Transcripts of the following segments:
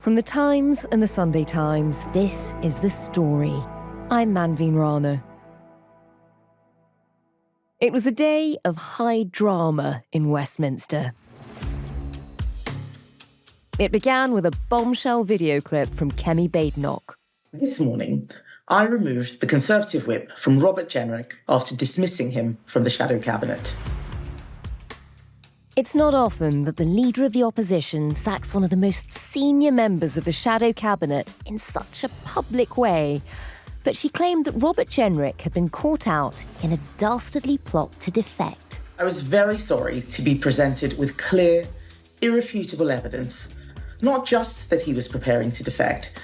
From the Times and the Sunday Times, this is The Story. I'm Manveen Rana. It was a day of high drama in Westminster. It began with a bombshell video clip from Kemi Badenoch. This morning, I removed the Conservative whip from Robert Jenrick after dismissing him from the shadow cabinet. It's not often that the leader of the opposition sacks one of the most senior members of the shadow cabinet in such a public way. But she claimed that Robert Jenrick had been caught out in a dastardly plot to defect. I was very sorry to be presented with clear, irrefutable evidence, not just that he was preparing to defect,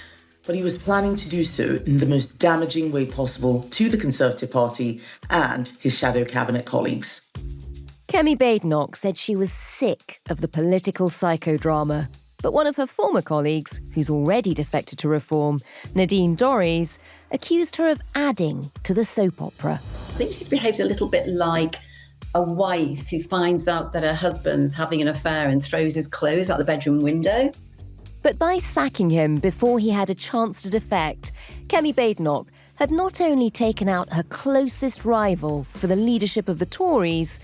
but he was planning to do so in the most damaging way possible to the Conservative Party and his shadow cabinet colleagues. Kemi Badenoch said she was sick of the political psychodrama, but one of her former colleagues, who's already defected to Reform, Nadine Dorries, accused her of adding to the soap opera. I think she's behaved a little bit like a wife who finds out that her husband's having an affair and throws his clothes out the bedroom window. But by sacking him before he had a chance to defect, Kemi Badenoch had not only taken out her closest rival for the leadership of the Tories,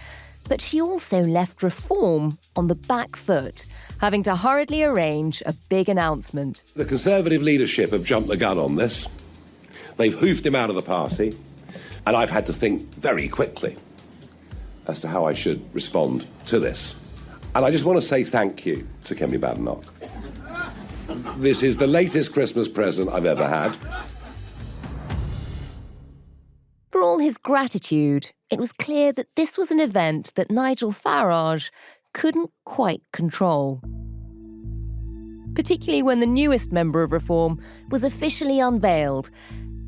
but she also left Reform on the back foot, having to hurriedly arrange a big announcement. The Conservative leadership have jumped the gun on this. They've hoofed him out of the party, and I've had to think very quickly as to how I should respond to this. And I just want to say thank you to Kemi Badenoch. This is the latest Christmas present I've ever had. For all his gratitude, it was clear that this was an event that Nigel Farage couldn't quite control. Particularly when the newest member of Reform was officially unveiled,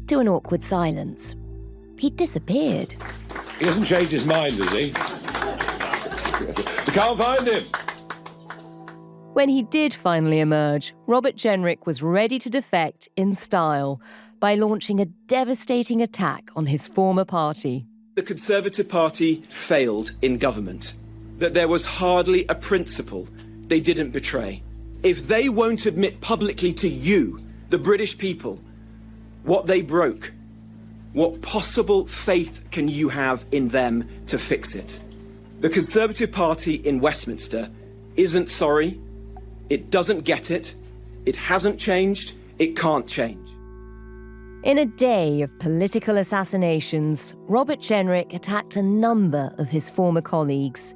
to an awkward silence. He'd disappeared. He hasn't changed his mind, has he? We can't find him. When he did finally emerge, Robert Jenrick was ready to defect in style by launching a devastating attack on his former party. The Conservative Party failed in government, that there was hardly a principle they didn't betray. If they won't admit publicly to you, the British people, what they broke, what possible faith can you have in them to fix it? The Conservative Party in Westminster isn't sorry, it doesn't get it, it hasn't changed, it can't change. In a day of political assassinations, Robert Jenrick attacked a number of his former colleagues.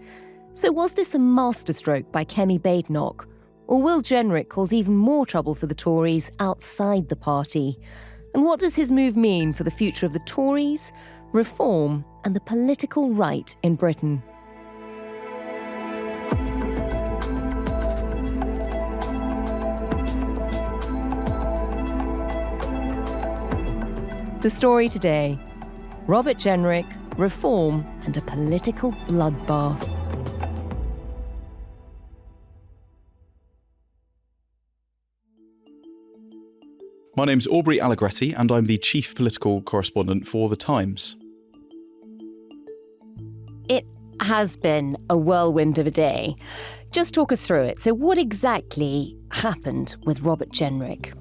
So was this a masterstroke by Kemi Badenoch? Or will Jenrick cause even more trouble for the Tories outside the party? And what does his move mean for the future of the Tories, Reform, and the political right in Britain? The story today: Robert Jenrick, Reform, and a political bloodbath. My name's Aubrey Allegretti, and I'm the chief political correspondent for The Times. It has been a whirlwind of a day. Just talk us through it. So what exactly happened with Robert Jenrick?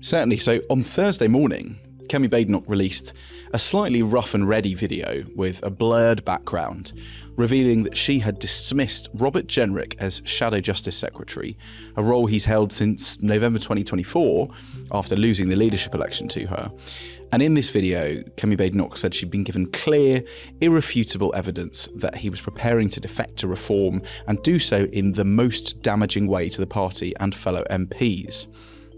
Certainly. So on Thursday morning, Kemi Badenoch released a slightly rough and ready video with a blurred background, revealing that she had dismissed Robert Jenrick as Shadow Justice Secretary, a role he's held since November 2024 after losing the leadership election to her. And in this video, Kemi Badenoch said she'd been given clear, irrefutable evidence that he was preparing to defect to Reform and do so in the most damaging way to the party and fellow MPs.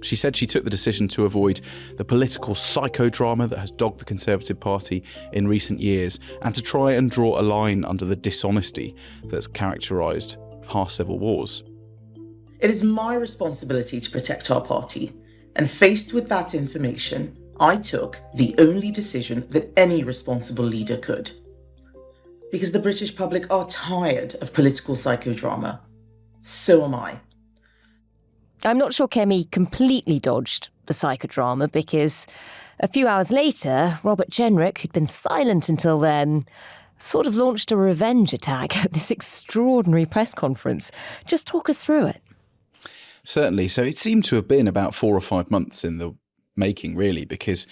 She said she took the decision to avoid the political psychodrama that has dogged the Conservative Party in recent years and to try and draw a line under the dishonesty that's characterised past civil wars. It is my responsibility to protect our party, and faced with that information, I took the only decision that any responsible leader could. Because the British public are tired of political psychodrama. So am I. I'm not sure Kemi completely dodged the psychodrama because a few hours later, Robert Jenrick, who'd been silent until then, sort of launched a revenge attack at this extraordinary press conference. Just talk us through it. Certainly. So it seemed to have been about 4 or 5 months in the making, really, because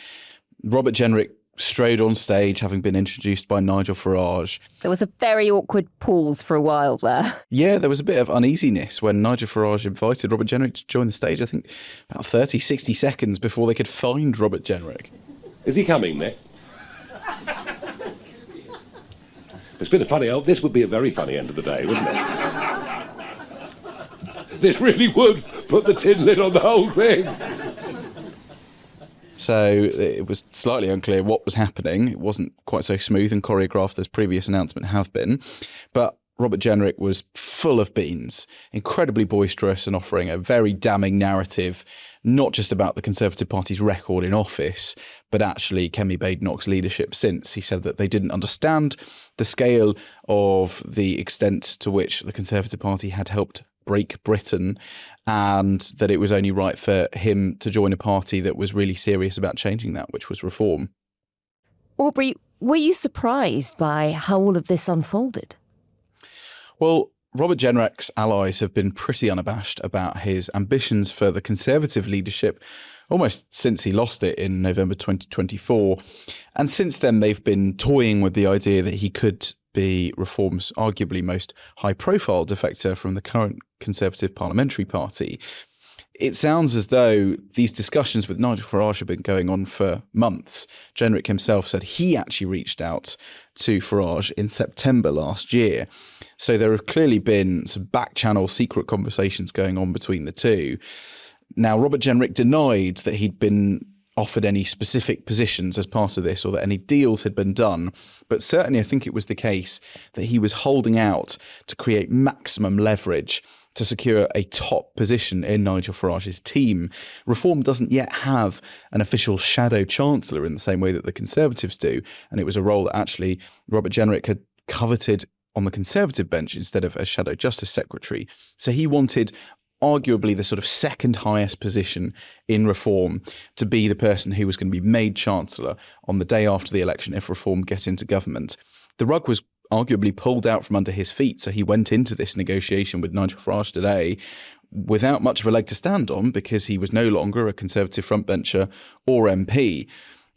Robert Jenrick strode on stage, having been introduced by Nigel Farage. There was a very awkward pause for a while there. Yeah, there was a bit of uneasiness when Nigel Farage invited Robert Jenrick to join the stage, I think about 30, 60 seconds before they could find Robert Jenrick. Is he coming, Nick? It's been a funny, this would be a very funny end of the day, wouldn't it? This really would put the tin lid on the whole thing. So it was slightly unclear what was happening. It wasn't quite so smooth and choreographed as previous announcements have been. But Robert Jenrick was full of beans, incredibly boisterous and offering a very damning narrative, not just about the Conservative Party's record in office, but actually Kemi Badenoch's leadership since. He said that they didn't understand the scale of the extent to which the Conservative Party had helped break Britain, and that it was only right for him to join a party that was really serious about changing that, which was Reform. Aubrey, were you surprised by how all of this unfolded? Well, Robert Jenrick's allies have been pretty unabashed about his ambitions for the Conservative leadership almost since he lost it in November 2024. And since then, they've been toying with the idea that he could be Reform's arguably most high-profile defector from the current Conservative Parliamentary Party. It sounds as though these discussions with Nigel Farage have been going on for months. Jenrick himself said he actually reached out to Farage in September last year. So there have clearly been some back-channel secret conversations going on between the two. Now, Robert Jenrick denied that he'd been offered any specific positions as part of this or that any deals had been done. But certainly I think it was the case that he was holding out to create maximum leverage to secure a top position in Nigel Farage's team. Reform doesn't yet have an official shadow chancellor in the same way that the Conservatives do. And it was a role that actually Robert Jenrick had coveted on the Conservative bench instead of as Shadow Justice Secretary. So he wanted arguably the sort of second highest position in Reform to be the person who was going to be made Chancellor on the day after the election if Reform get into government. The rug was arguably pulled out from under his feet, so he went into this negotiation with Nigel Farage today without much of a leg to stand on because he was no longer a Conservative frontbencher or MP.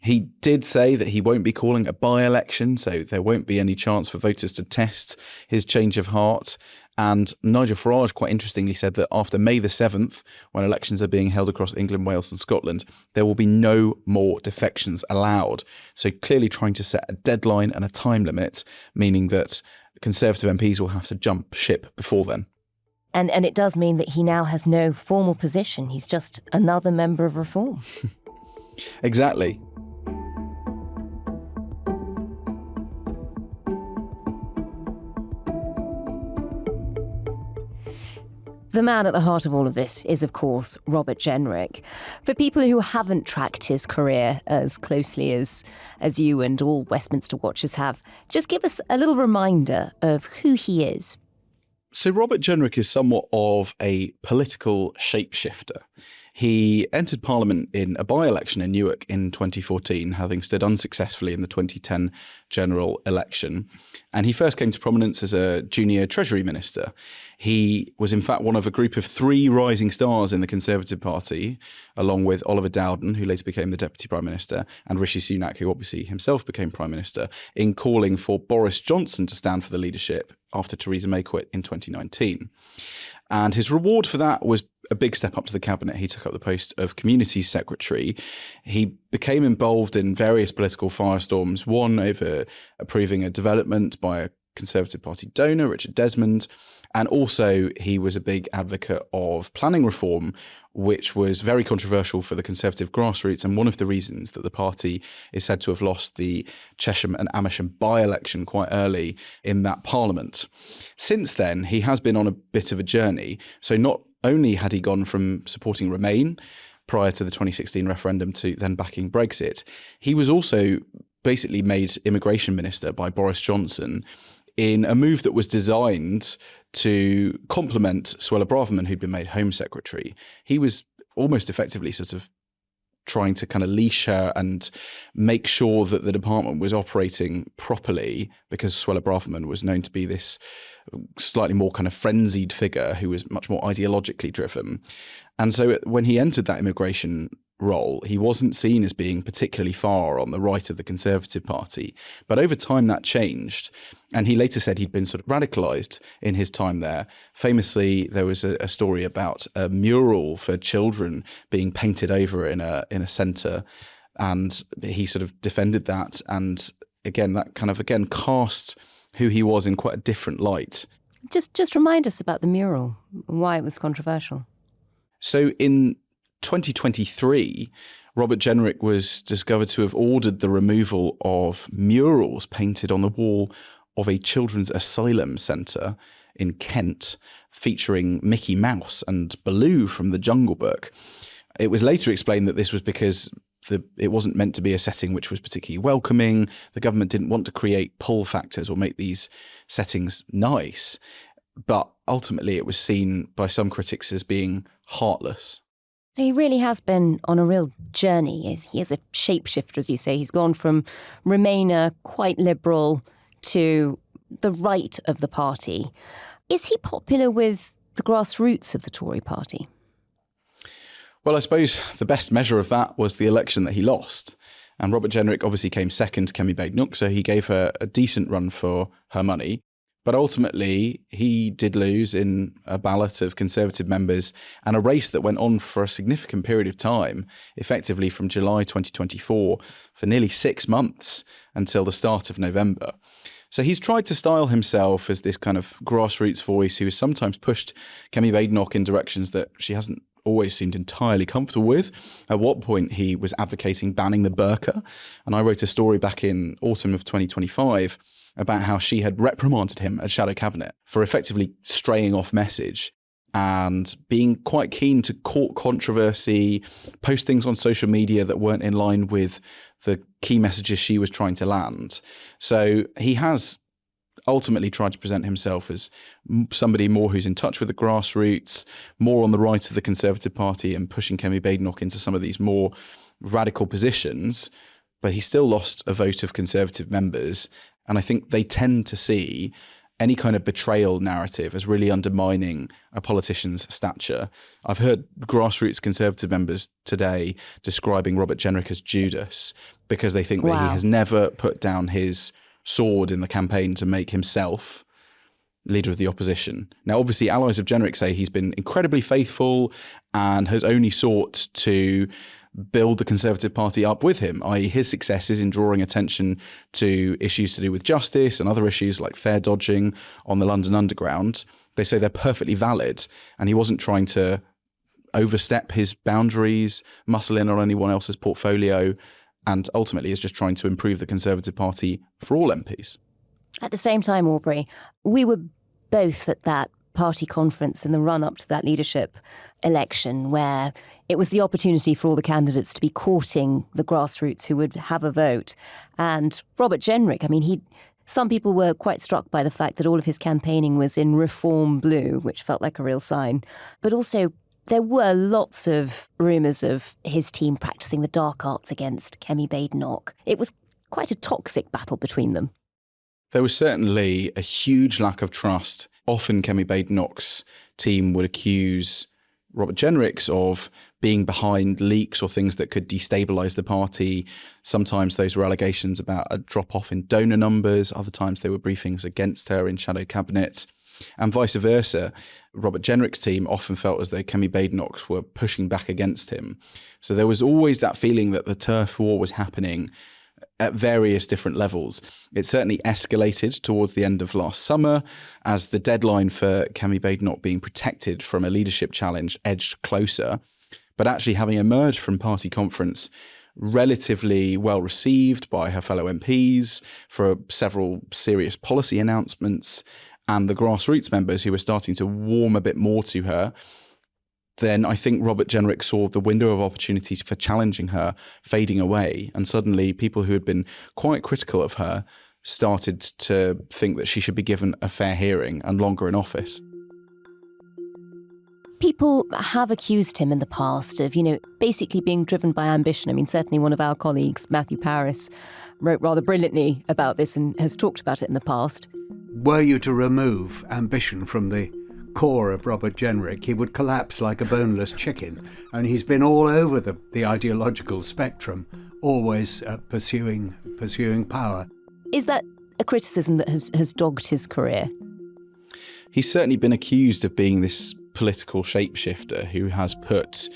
He did say that he won't be calling a by-election, so there won't be any chance for voters to test his change of heart. And Nigel Farage, quite interestingly, said that after May the 7th, when elections are being held across England, Wales and Scotland, there will be no more defections allowed. So clearly trying to set a deadline and a time limit, meaning that Conservative MPs will have to jump ship before then. And it does mean that he now has no formal position. He's just another member of Reform. Exactly. The man at the heart of all of this is, of course, Robert Jenrick. For people who haven't tracked his career as closely as you and all Westminster watchers have, just give us a little reminder of who he is. So Robert Jenrick is somewhat of a political shapeshifter. He entered Parliament in a by-election in Newark in 2014, having stood unsuccessfully in the 2010 general election. And he first came to prominence as a junior Treasury Minister. He was in fact one of a group of 3 rising stars in the Conservative Party, along with Oliver Dowden, who later became the Deputy Prime Minister, and Rishi Sunak, who obviously himself became Prime Minister, in calling for Boris Johnson to stand for the leadership after Theresa May quit in 2019. And his reward for that was a big step up to the cabinet. He took up the post of Communities Secretary. He became involved in various political firestorms, one over approving a development by a Conservative Party donor, Richard Desmond, and also he was a big advocate of planning reform, which was very controversial for the Conservative grassroots, and one of the reasons that the party is said to have lost the Chesham and Amersham by-election quite early in that parliament. Since then, he has been on a bit of a journey. So not only had he gone from supporting Remain prior to the 2016 referendum to then backing Brexit, he was also basically made immigration minister by Boris Johnson in a move that was designed to complement Suella Braverman, who'd been made Home Secretary. He was almost effectively sort of trying to kind of leash her and make sure that the department was operating properly, because Suella Braverman was known to be this slightly more kind of frenzied figure who was much more ideologically driven. And so when he entered that immigration role, he wasn't seen as being particularly far on the right of the Conservative Party. But over time that changed. And he later said he'd been sort of radicalised in his time there. Famously, there was a story about a mural for children being painted over in a centre. And he sort of defended that. And again, that kind of, cast who he was in quite a different light. Just remind us about the mural, why it was controversial. So in 2023, Robert Jenrick was discovered to have ordered the removal of murals painted on the wall of a children's asylum centre in Kent, featuring Mickey Mouse and Baloo from the Jungle Book. It was later explained that this was because it wasn't meant to be a setting which was particularly welcoming. The government didn't want to create pull factors or make these settings nice. But ultimately, it was seen by some critics as being heartless. So he really has been on a real journey. He is a shapeshifter, as you say. He's gone from Remainer, quite liberal, to the right of the party. Is he popular with the grassroots of the Tory party? Well, I suppose the best measure of that was the election that he lost. And Robert Jenrick obviously came second to Kemi Badenoch, so he gave her a decent run for her money. But ultimately, he did lose in a ballot of Conservative members and a race that went on for a significant period of time, effectively from July 2024 for nearly 6 months until the start of November. So he's tried to style himself as this kind of grassroots voice who has sometimes pushed Kemi Badenoch in directions that she hasn't always seemed entirely comfortable with. At what point he was advocating banning the burqa. And I wrote a story back in autumn of 2025 about how she had reprimanded him at Shadow Cabinet for effectively straying off message and being quite keen to court controversy, post things on social media that weren't in line with the key messages she was trying to land. So he has ultimately tried to present himself as somebody more who's in touch with the grassroots, more on the right of the Conservative Party, and pushing Kemi Badenoch into some of these more radical positions. But he still lost a vote of Conservative members. And I think they tend to see any kind of betrayal narrative as really undermining a politician's stature. I've heard grassroots Conservative members today describing Robert Jenrick as Judas because they think that he has never put down his sword in the campaign to make himself leader of the opposition. Now, obviously, allies of Jenrick say he's been incredibly faithful and has only sought to build the Conservative Party up with him, i.e. his successes in drawing attention to issues to do with justice and other issues like fare dodging on the London Underground. They say they're perfectly valid, and he wasn't trying to overstep his boundaries, muscle in on anyone else's portfolio, and ultimately is just trying to improve the Conservative Party for all MPs. At the same time, Aubrey, we were both at that party conference in the run-up to that leadership election where it was the opportunity for all the candidates to be courting the grassroots who would have a vote. And Robert Jenrick, I mean, some people were quite struck by the fact that all of his campaigning was in reform blue, which felt like a real sign. But also, there were lots of rumours of his team practising the dark arts against Kemi Badenoch. It was quite a toxic battle between them. There was certainly a huge lack of trust. Often Kemi Badenoch's team would accuse Robert Jenrick's of being behind leaks or things that could destabilise the party. Sometimes those were allegations about a drop-off in donor numbers. Other times they were briefings against her in Shadow Cabinet. And vice versa. Robert Jenrick's team often felt as though Kemi Badenoch were pushing back against him. So there was always that feeling that the turf war was happening at various different levels. It certainly escalated towards the end of last summer as the deadline for Kemi Badenoch being protected from a leadership challenge edged closer. But actually having emerged from party conference relatively well received by her fellow MPs for several serious policy announcements and the grassroots members who were starting to warm a bit more to her, then I think Robert Jenrick saw the window of opportunities for challenging her fading away. And suddenly people who had been quite critical of her started to think that she should be given a fair hearing and longer in office. People have accused him in the past of, basically being driven by ambition. I mean, certainly one of our colleagues, Matthew Paris, wrote rather brilliantly about this and has talked about it in the past. Were you to remove ambition from the core of Robert Jenrick, he would collapse like a boneless chicken. And he's been all over the ideological spectrum, always pursuing power. Is that a criticism that has dogged his career? He's certainly been accused of being this political shapeshifter who has put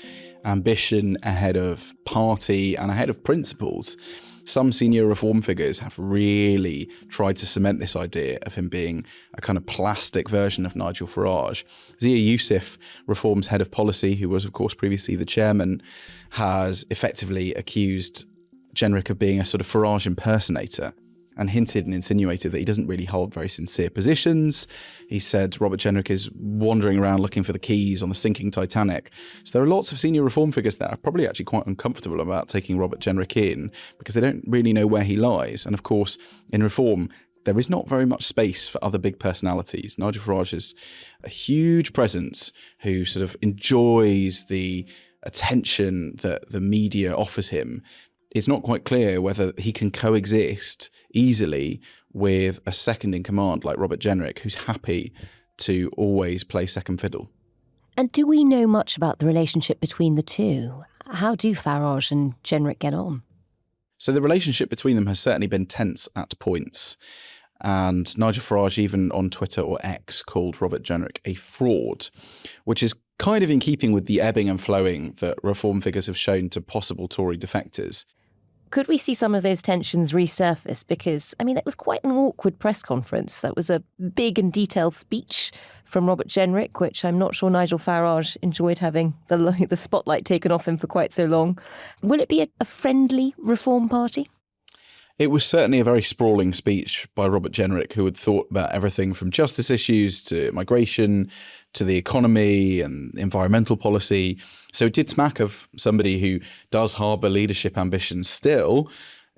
ambition ahead of party and ahead of principles. Some senior reform figures have really tried to cement this idea of him being a kind of plastic version of Nigel Farage. Zia Youssef, Reform's head of policy, who was, of course, previously the chairman, has effectively accused Jenrick of being a sort of Farage impersonator and hinted and insinuated that he doesn't really hold very sincere positions. He said Robert Jenrick is wandering around looking for the keys on the sinking Titanic. So there are lots of senior reform figures that are probably actually quite uncomfortable about taking Robert Jenrick in because they don't really know where he lies. And of course, in reform, there is not very much space for other big personalities. Nigel Farage is a huge presence who sort of enjoys the attention that the media offers him. It's not quite clear whether he can coexist easily with a second in command like Robert Jenrick, who's happy to always play second fiddle. And do we know much about the relationship between the two? How do Farage and Jenrick get on? So the relationship between them has certainly been tense at points. And Nigel Farage, even on Twitter or X, called Robert Jenrick a fraud, which is kind of in keeping with the ebbing and flowing that reform figures have shown to possible Tory defectors. Could we see some of those tensions resurface? Because, that was quite an awkward press conference. That was a big and detailed speech from Robert Jenrick, which I'm not sure Nigel Farage enjoyed having the spotlight taken off him for quite so long. Will it be a friendly reform party? It was certainly a very sprawling speech by Robert Jenrick, who had thought about everything from justice issues to migration to the economy and environmental policy. So it did smack of somebody who does harbour leadership ambitions still.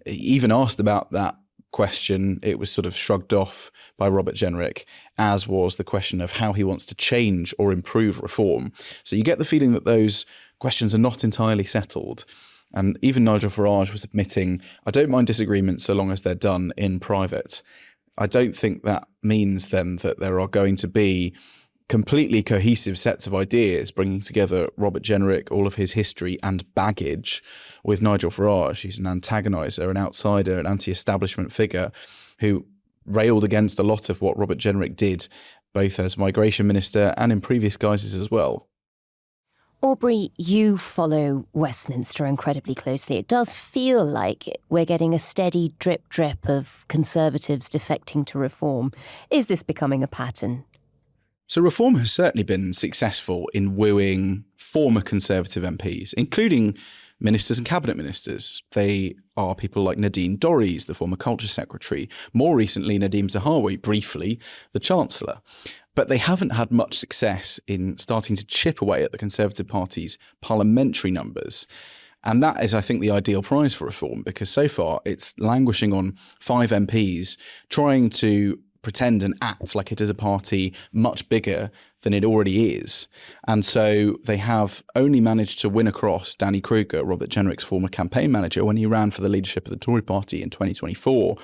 Even asked about that question, it was sort of shrugged off by Robert Jenrick, as was the question of how he wants to change or improve reform. So you get the feeling that those questions are not entirely settled. And even Nigel Farage was admitting, I don't mind disagreements so long as they're done in private. I don't think that means then that there are going to be completely cohesive sets of ideas bringing together Robert Jenrick, all of his history and baggage, with Nigel Farage. He's an antagoniser, an outsider, an anti-establishment figure who railed against a lot of what Robert Jenrick did, both as migration minister and in previous guises as well. Aubrey, you follow Westminster incredibly closely. It does feel like we're getting a steady drip of Conservatives defecting to reform. Is this becoming a pattern? So reform has certainly been successful in wooing former Conservative MPs, including ministers and cabinet ministers. They are people like Nadine Dorries, the former Culture Secretary, more recently Nadeem Zahawi, briefly the Chancellor. But they haven't had much success in starting to chip away at the Conservative Party's parliamentary numbers. And that is, I think, the ideal prize for reform, because so far it's languishing on 5 MPs trying to pretend and act like it is a party much bigger than it already is. And so they have only managed to win across Danny Kruger, Robert Jenrick's former campaign manager, when he ran for the leadership of the Tory party in 2024.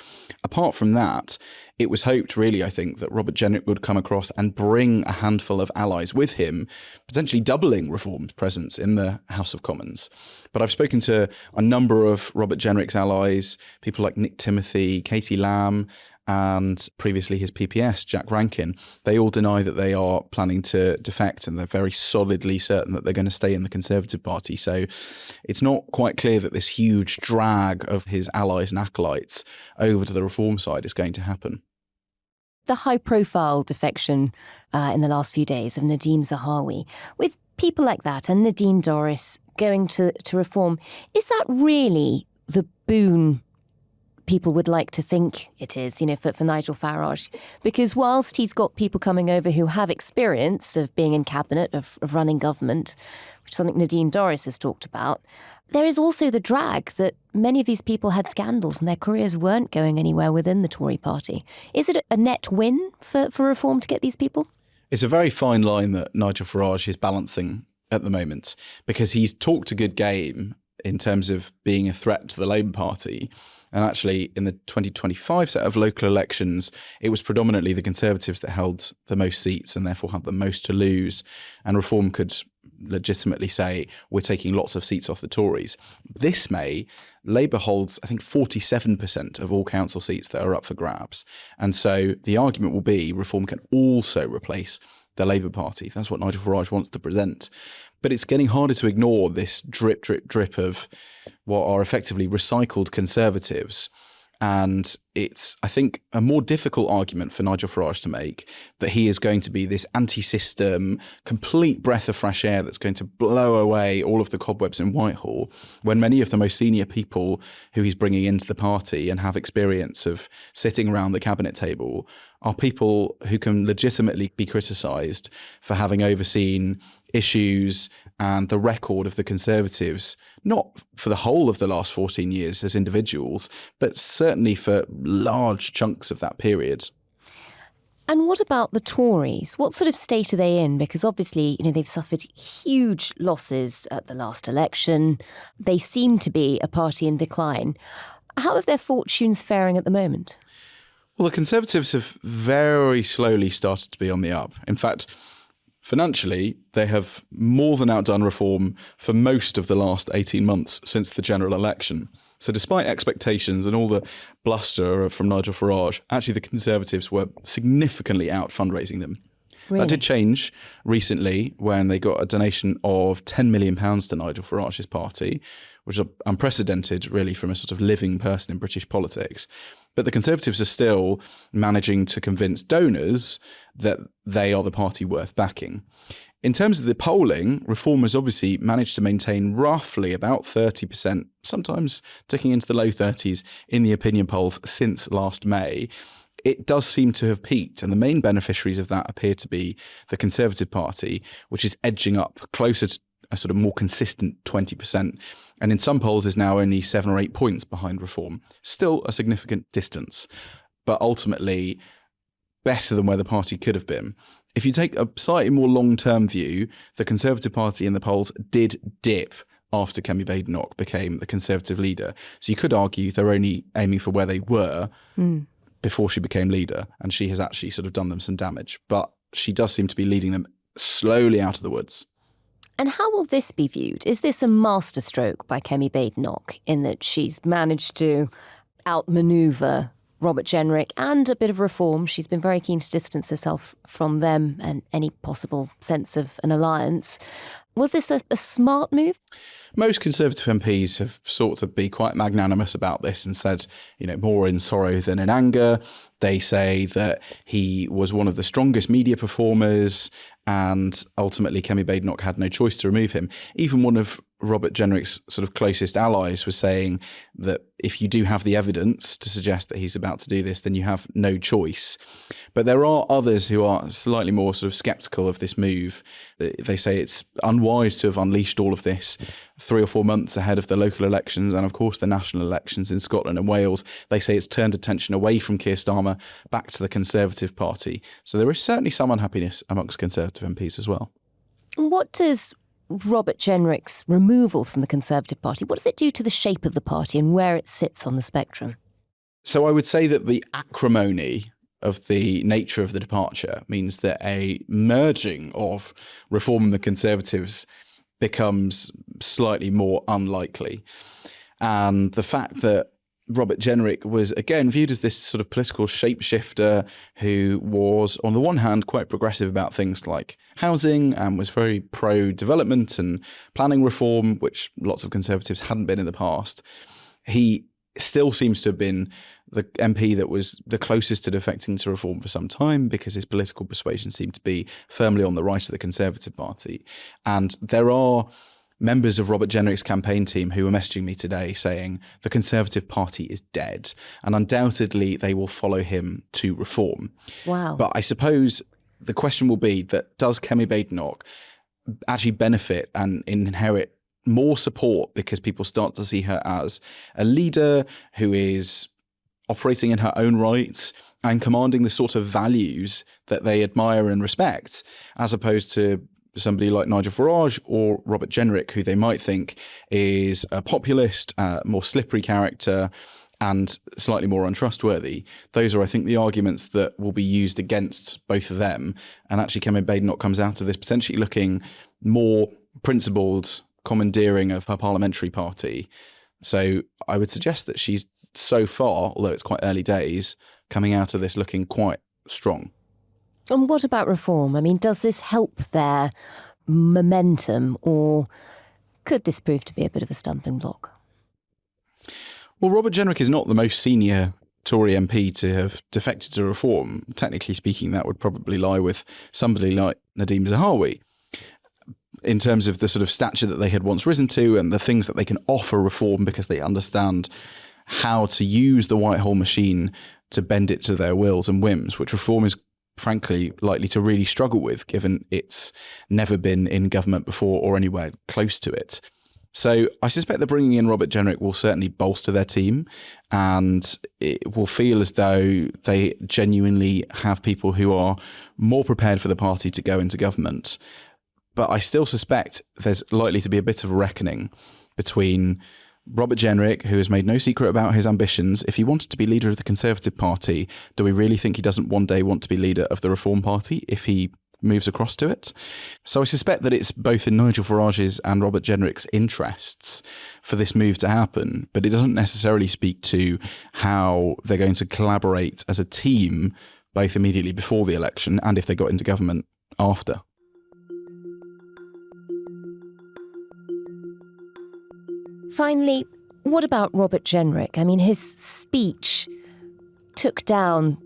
Apart from that, it was hoped, really, I think, that Robert Jenrick would come across and bring a handful of allies with him, potentially doubling Reform's presence in the House of Commons. But I've spoken to a number of Robert Jenrick's allies, people like Nick Timothy, Katie Lamb, and previously his PPS, Jack Rankin. They all deny that they are planning to defect, and they're very solidly certain that they're going to stay in the Conservative Party. So it's not quite clear that this huge drag of his allies and acolytes over to the reform side is going to happen. The high-profile defection in the last few days of Nadeem Zahawi, with people like that and Nadine Dorries going to reform, is that really the boon people would like to think it is, for Nigel Farage? Because whilst he's got people coming over who have experience of being in cabinet, of running government, which is something Nadine Dorries has talked about, there is also the drag that many of these people had scandals and their careers weren't going anywhere within the Tory party. Is it a net win for reform to get these people? It's a very fine line that Nigel Farage is balancing at the moment, because he's talked a good game in terms of being a threat to the Labour Party. And actually, in the 2025 set of local elections, it was predominantly the Conservatives that held the most seats and therefore had the most to lose. And Reform could legitimately say, we're taking lots of seats off the Tories. This May, Labour holds, I think, 47% of all council seats that are up for grabs. And so the argument will be Reform can also replace the Labour Party. That's what Nigel Farage wants to present. But it's getting harder to ignore this drip, drip, drip of what are effectively recycled Conservatives. And it's, I think, a more difficult argument for Nigel Farage to make that he is going to be this anti-system, complete breath of fresh air that's going to blow away all of the cobwebs in Whitehall, when many of the most senior people who he's bringing into the party and have experience of sitting around the cabinet table are people who can legitimately be criticised for having overseen issues and the record of the Conservatives, not for the whole of the last 14 years as individuals, but certainly for large chunks of that period. And what about the Tories? What sort of state are they in? Because obviously, they've suffered huge losses at the last election. They seem to be a party in decline. How are their fortunes faring at the moment? Well, the Conservatives have very slowly started to be on the up. In fact, financially, they have more than outdone Reform for most of the last 18 months since the general election. So despite expectations and all the bluster from Nigel Farage, actually the Conservatives were significantly out fundraising them. Really? That did change recently when they got a donation of £10 million to Nigel Farage's party, which is unprecedented, really, from a sort of living person in British politics. But the Conservatives are still managing to convince donors that they are the party worth backing. In terms of the polling, Reform has obviously managed to maintain roughly about 30%, sometimes ticking into the low 30s in the opinion polls since last May. It does seem to have peaked, and the main beneficiaries of that appear to be the Conservative Party, which is edging up closer to a sort of more consistent 20%, and in some polls is now only 7 or 8 points behind Reform. Still a significant distance, but ultimately better than where the party could have been. If you take a slightly more long-term view, the Conservative Party in the polls did dip after Kemi Badenoch became the Conservative leader. So you could argue they're only aiming for where they were before she became leader, and she has actually sort of done them some damage. But she does seem to be leading them slowly out of the woods. And how will this be viewed? Is this a masterstroke by Kemi Badenoch in that she's managed to outmaneuver Robert Jenrick and a bit of Reform? She's been very keen to distance herself from them and any possible sense of an alliance. Was this a smart move? Most Conservative MPs have sought to be quite magnanimous about this and said, more in sorrow than in anger. They say that he was one of the strongest media performers and ultimately Kemi Badenoch had no choice to remove him. Even one of Robert Jenrick's sort of closest allies was saying that if you do have the evidence to suggest that he's about to do this, then you have no choice. But there are others who are slightly more sort of sceptical of this move. They say it's unwise to have unleashed all of this 3 or 4 months ahead of the local elections and, of course, the national elections in Scotland and Wales. They say it's turned attention away from Keir Starmer back to the Conservative Party. So there is certainly some unhappiness amongst Conservative MPs as well. What does Robert Jenrick's removal from the Conservative Party, what does it do to the shape of the party and where it sits on the spectrum? So I would say that the acrimony of the nature of the departure means that a merging of Reform and the Conservatives becomes slightly more unlikely. And the fact that Robert Jenrick was, again, viewed as this sort of political shapeshifter who was, on the one hand, quite progressive about things like housing and was very pro-development and planning reform, which lots of Conservatives hadn't been in the past. He still seems to have been the MP that was the closest to defecting to Reform for some time because his political persuasion seemed to be firmly on the right of the Conservative Party. And there are members of Robert Jenrick's campaign team who were messaging me today saying the Conservative Party is dead and undoubtedly they will follow him to Reform. Wow. But I suppose the question will be that does Kemi Badenoch actually benefit and inherit more support because people start to see her as a leader who is operating in her own rights and commanding the sort of values that they admire and respect, as opposed to somebody like Nigel Farage or Robert Jenrick, who they might think is a populist, more slippery character and slightly more untrustworthy. Those are, I think, the arguments that will be used against both of them. And actually, Kemi Badenoch comes out of this potentially looking more principled, commandeering of her parliamentary party. So I would suggest that she's so far, although it's quite early days, coming out of this looking quite strong. And what about reform? I mean, does this help their momentum, or could this prove to be a bit of a stumbling block? Well, Robert Jenrick is not the most senior Tory MP to have defected to reform. Technically speaking, that would probably lie with somebody like Nadhim Zahawi, in terms of the sort of stature that they had once risen to and the things that they can offer reform because they understand how to use the Whitehall machine to bend it to their wills and whims, which reform is frankly likely to really struggle with, given it's never been in government before or anywhere close to it. So I suspect that bringing in Robert Jenrick will certainly bolster their team, and it will feel as though they genuinely have people who are more prepared for the party to go into government. But I still suspect there's likely to be a bit of a reckoning between Robert Jenrick, who has made no secret about his ambitions. If he wanted to be leader of the Conservative Party, do we really think he doesn't one day want to be leader of the Reform Party if he moves across to it? So I suspect that it's both in Nigel Farage's and Robert Jenrick's interests for this move to happen, but it doesn't necessarily speak to how they're going to collaborate as a team, both immediately before the election and if they got into government after. Finally, what about Robert Jenrick? I mean, his speech took down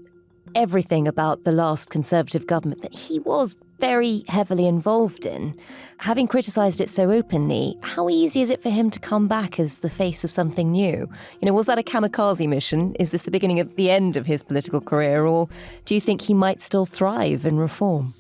everything about the last Conservative government that he was very heavily involved in. Having criticised it so openly, how easy is it for him to come back as the face of something new? You know, was that a kamikaze mission? Is this the beginning of the end of his political career? Or do you think he might still thrive in reform?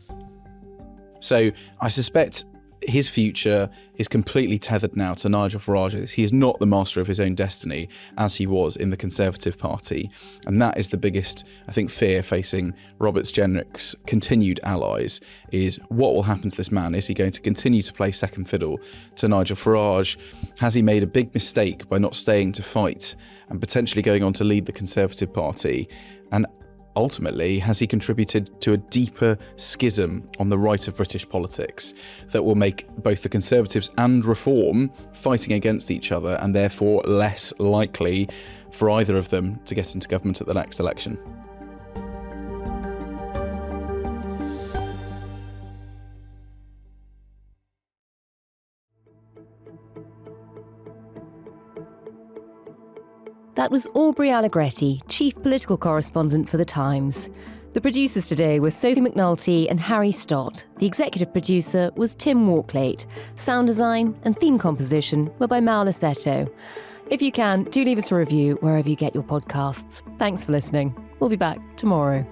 So I suspect his future is completely tethered now to Nigel Farage's. He is not the master of his own destiny as he was in the Conservative Party. And that is the biggest, I think, fear facing Robert Jenrick's continued allies, is what will happen to this man? Is he going to continue to play second fiddle to Nigel Farage? Has he made a big mistake by not staying to fight and potentially going on to lead the Conservative Party? And ultimately, has he contributed to a deeper schism on the right of British politics that will make both the Conservatives and Reform fighting against each other, and therefore less likely for either of them to get into government at the next election? That was Aubrey Allegretti, Chief Political Correspondent for The Times. The producers today were Sophie McNulty and Harry Stott. The executive producer was Tim Walklate. Sound design and theme composition were by Mauro Lassetto. If you can, do leave us a review wherever you get your podcasts. Thanks for listening. We'll be back tomorrow.